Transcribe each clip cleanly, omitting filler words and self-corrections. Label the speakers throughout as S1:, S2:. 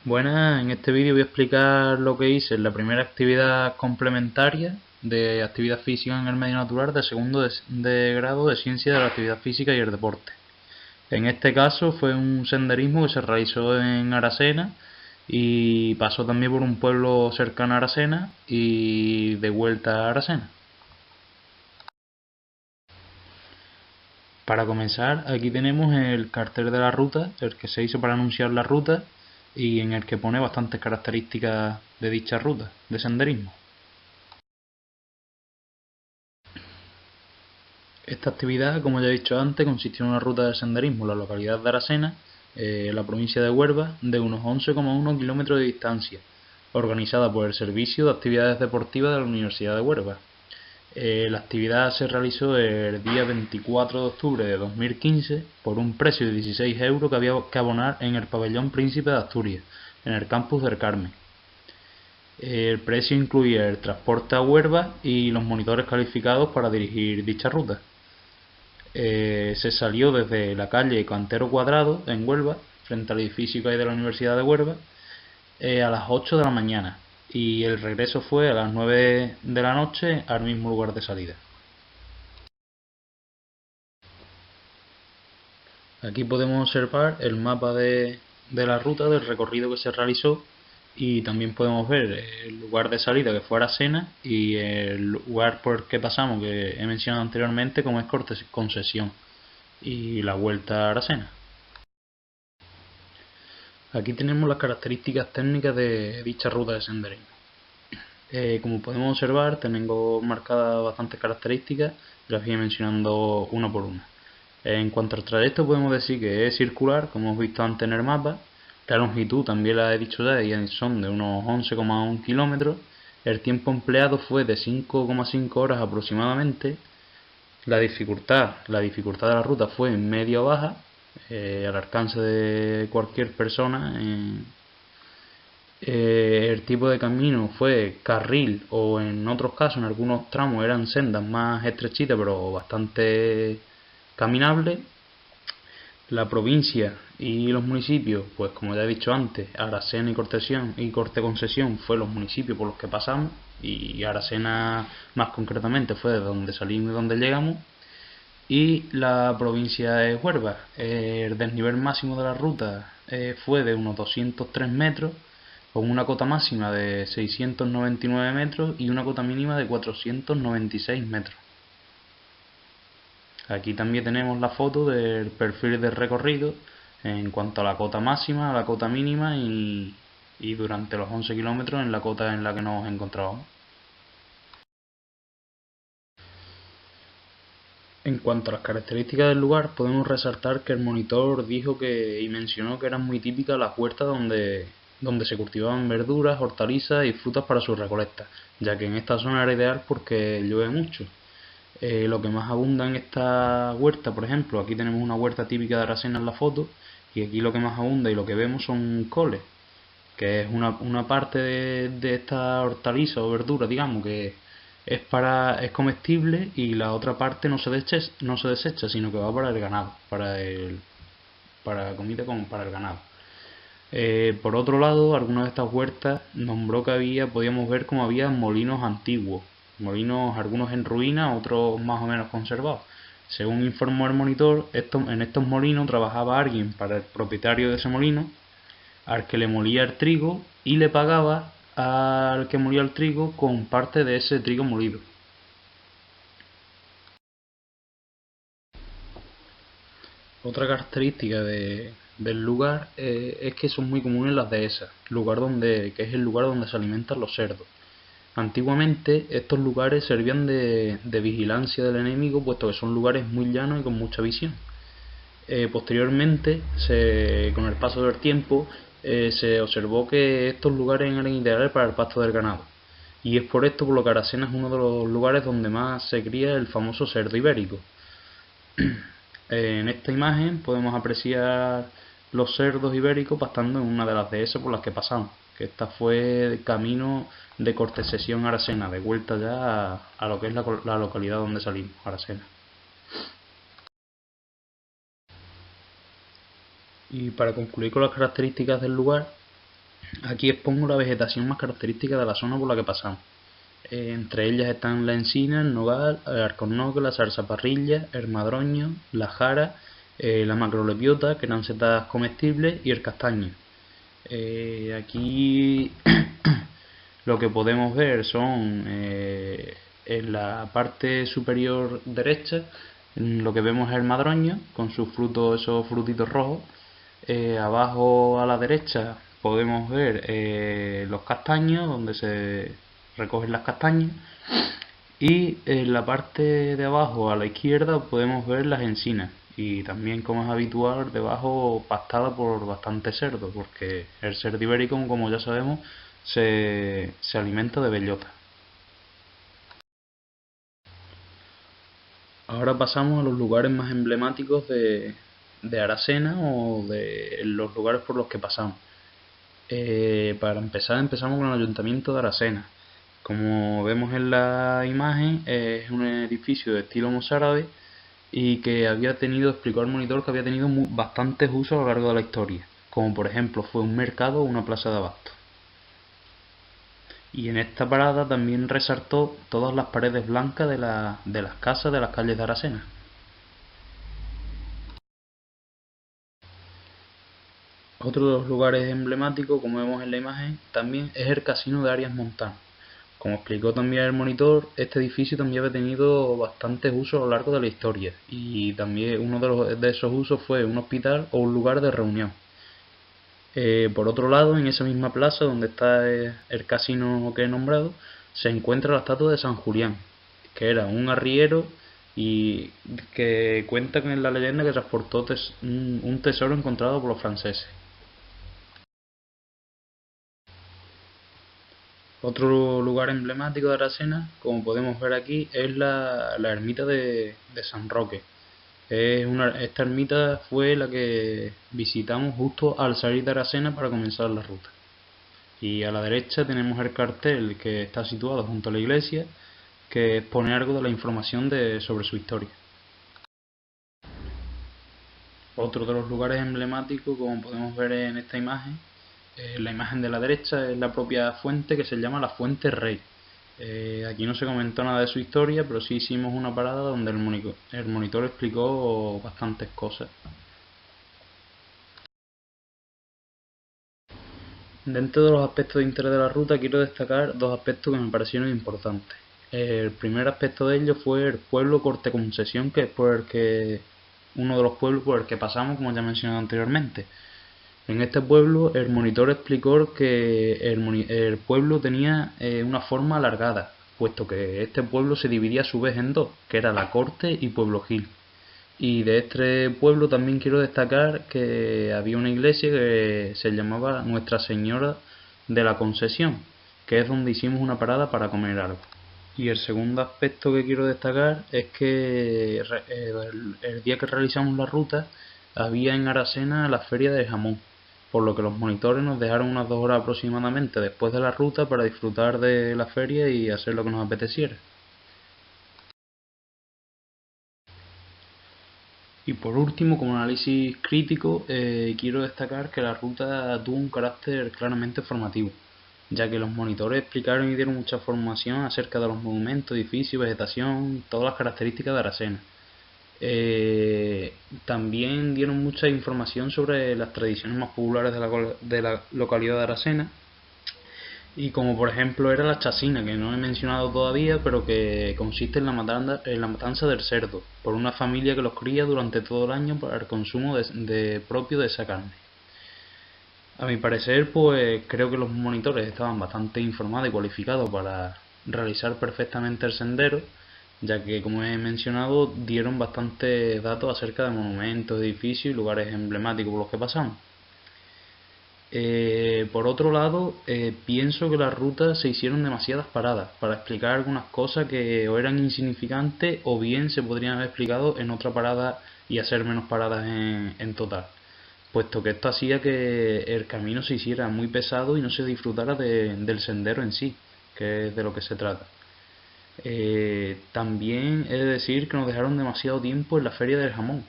S1: Buenas, en este vídeo voy a explicar lo que hice en la primera actividad complementaria de actividad física en el medio natural de segundo de grado de ciencia de la actividad física y el deporte. En este caso fue un senderismo que se realizó en Aracena y pasó también por un pueblo cercano a Aracena y de vuelta a Aracena. Para comenzar, aquí tenemos el cartel de la ruta, el que se hizo para anunciar la ruta y en el que pone bastantes características de dicha ruta de senderismo. Esta actividad, como ya he dicho antes, consistió en una ruta de senderismo en la localidad de Aracena, en la provincia de Huelva, de unos 11,1 kilómetros de distancia, organizada por el Servicio de Actividades Deportivas de la Universidad de Huelva. La actividad se realizó el día 24 de octubre de 2015 por un precio de 16 euros que había que abonar en el pabellón Príncipe de Asturias, en el campus del Carmen. El precio incluía el transporte a Huelva y los monitores calificados para dirigir dicha ruta. Se salió desde la calle Cantero Cuadrado en Huelva, frente al edificio que hay de la Universidad de Huelva, a las 8 de la mañana y el regreso fue a las 9 de la noche al mismo lugar de salida. Aquí podemos observar el mapa de la ruta del recorrido que se realizó y también podemos ver el lugar de salida que fue Aracena y el lugar por el que pasamos que he mencionado anteriormente como es Concesión y la vuelta a Aracena. Aquí tenemos las características técnicas de dicha ruta de senderismo. Como podemos observar, tengo marcadas bastantes características, las voy mencionando una por una. En cuanto al trayecto, podemos decir que es circular, como hemos visto antes en el mapa. La longitud también la he dicho ya, y son de unos 11,1 kilómetros. El tiempo empleado fue de 5,5 horas aproximadamente. La dificultad de la ruta fue media o baja, al alcance de cualquier persona. El tipo de camino fue carril o en otros casos, en algunos tramos eran sendas más estrechitas pero bastante caminables. La provincia y los municipios, pues como ya he dicho antes, Aracena y Corte Concesión fue los municipios por los que pasamos y Aracena más concretamente fue de donde salimos y donde llegamos. Y la provincia de Huelva, el desnivel máximo de la ruta fue de unos 203 metros, con una cota máxima de 699 metros y una cota mínima de 496 metros. Aquí también tenemos la foto del perfil de recorrido en cuanto a la cota máxima, a la cota mínima y durante los 11 kilómetros en la cota en la que nos encontrábamos. En cuanto a las características del lugar, podemos resaltar que el monitor dijo y mencionó que eran muy típicas las huertas donde se cultivaban verduras, hortalizas y frutas para su recolecta, ya que en esta zona era ideal porque llueve mucho. Lo que más abunda en esta huerta, por ejemplo, aquí tenemos una huerta típica de Aracena en la foto, y aquí lo que más abunda y lo que vemos son coles, que es una parte de esta hortaliza o verdura, digamos, que es comestible y la otra parte no se desecha, sino que va para el ganado, para comida como para el ganado. Por otro lado, algunas de estas huertas nombró que podíamos ver como había molinos antiguos, molinos algunos en ruina, otros más o menos conservados. Según informó el monitor, en estos molinos trabajaba alguien para el propietario de ese molino, al que le molía el trigo y le pagaba al que molía el trigo con parte de ese trigo molido. Otra característica del lugar es que son muy comunes las dehesas, que es el lugar donde se alimentan los cerdos. Antiguamente estos lugares servían de vigilancia del enemigo, puesto que son lugares muy llanos y con mucha visión. Posteriormente, con el paso del tiempo, se observó que estos lugares eran ideales para el pasto del ganado. Y es por esto por lo que Aracena es uno de los lugares donde más se cría el famoso cerdo ibérico. En esta imagen podemos apreciar los cerdos ibéricos pastando en una de las dehesas por las que pasamos, que esta fue el camino de Cortesesión a Aracena, de vuelta ya a lo que es la localidad donde salimos, Aracena. Y para concluir con las características del lugar, Aquí expongo la vegetación más característica de la zona por la que pasamos. Entre ellas están la encina, el nogal, el alcornoque, la zarzaparrilla, el madroño, la jara, la macrolepiota, que eran setas comestibles, y el castaño. Aquí lo que podemos ver son en la parte superior derecha, lo que vemos es el madroño con sus frutos, esos frutitos rojos. Abajo a la derecha podemos ver los castaños, donde se recogen las castañas, y en la parte de abajo a la izquierda podemos ver las encinas, y también, como es habitual, debajo pastada por bastante cerdo, porque el cerdo ibérico, como ya sabemos, se alimenta de bellota. Ahora pasamos a los lugares más emblemáticos de Aracena, o de los lugares por los que pasamos. Para empezar, empezamos con el Ayuntamiento de Aracena. Como vemos en la imagen, es un edificio de estilo mozárabe y que explicó al monitor, que había tenido bastantes usos a lo largo de la historia, como por ejemplo fue un mercado o una plaza de abasto. Y en esta parada también resaltó todas las paredes blancas de las casas de las calles de Aracena. Otro de los lugares emblemáticos, como vemos en la imagen, también es el Casino de Arias Montano. Como explicó también el monitor, este edificio también había tenido bastantes usos a lo largo de la historia, y también uno de esos usos fue un hospital o un lugar de reunión. Por otro lado, en esa misma plaza donde está el casino que he nombrado, se encuentra la estatua de San Julián, que era un arriero y que cuenta con la leyenda que transportó un tesoro encontrado por los franceses. Otro lugar emblemático de Aracena, como podemos ver aquí, es la ermita de San Roque. Esta ermita fue la que visitamos justo al salir de Aracena para comenzar la ruta. Y a la derecha tenemos el cartel que está situado junto a la iglesia, que expone algo de la información sobre su historia. Otro de los lugares emblemáticos, como podemos ver en esta imagen, la imagen de la derecha, es la propia fuente, que se llama la Fuente Rey. Aquí no se comentó nada de su historia, pero sí hicimos una parada donde el monitor explicó bastantes cosas. Dentro de los aspectos de interés de la ruta, quiero destacar dos aspectos que me parecieron importantes. El primer aspecto de ello fue el pueblo Corte Concesión, que es uno de los pueblos por el que pasamos, como ya he mencionado anteriormente. En este pueblo el monitor explicó que el pueblo tenía una forma alargada, puesto que este pueblo se dividía a su vez en dos, que era la Corte y Pueblo Gil. Y de este pueblo también quiero destacar que había una iglesia que se llamaba Nuestra Señora de la Concesión, que es donde hicimos una parada para comer algo. Y el segundo aspecto que quiero destacar es que el día que realizamos la ruta había en Aracena la feria de jamón, por lo que los monitores nos dejaron unas 2 horas aproximadamente después de la ruta para disfrutar de la feria y hacer lo que nos apeteciera. Y por último, como análisis crítico, quiero destacar que la ruta tuvo un carácter claramente formativo, ya que los monitores explicaron y dieron mucha información acerca de los monumentos, edificios, vegetación, todas las características de Aracena. También dieron mucha información sobre las tradiciones más populares de la localidad de Aracena, y como por ejemplo era la chacina, que no he mencionado todavía, pero que consiste en la matanza del cerdo por una familia que los cría durante todo el año para el consumo propio de esa carne. A mi parecer, pues creo que los monitores estaban bastante informados y cualificados para realizar perfectamente el sendero, ya que, como he mencionado, dieron bastantes datos acerca de monumentos, edificios y lugares emblemáticos por los que pasamos. Por otro lado, pienso que las rutas se hicieron demasiadas paradas para explicar algunas cosas que o eran insignificantes, o bien se podrían haber explicado en otra parada y hacer menos paradas en total, puesto que esto hacía que el camino se hiciera muy pesado y no se disfrutara del sendero en sí, que es de lo que se trata. También he de decir que nos dejaron demasiado tiempo en la feria del jamón,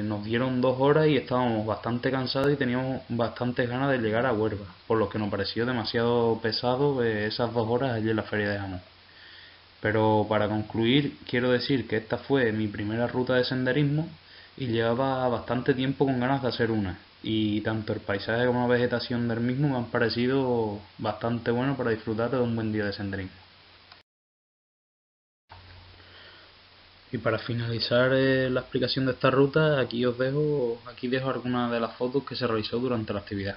S1: Nos dieron 2 horas y estábamos bastante cansados y teníamos bastantes ganas de llegar a Huelva, por lo que nos pareció demasiado pesado esas 2 horas allí en la Feria de Jamón. Pero para concluir, quiero decir que esta fue mi primera ruta de senderismo y llevaba bastante tiempo con ganas de hacer una. Y tanto el paisaje como la vegetación del mismo me han parecido bastante buenos para disfrutar de un buen día de senderismo. Y para finalizar la explicación de esta ruta, aquí dejo algunas de las fotos que se realizó durante la actividad.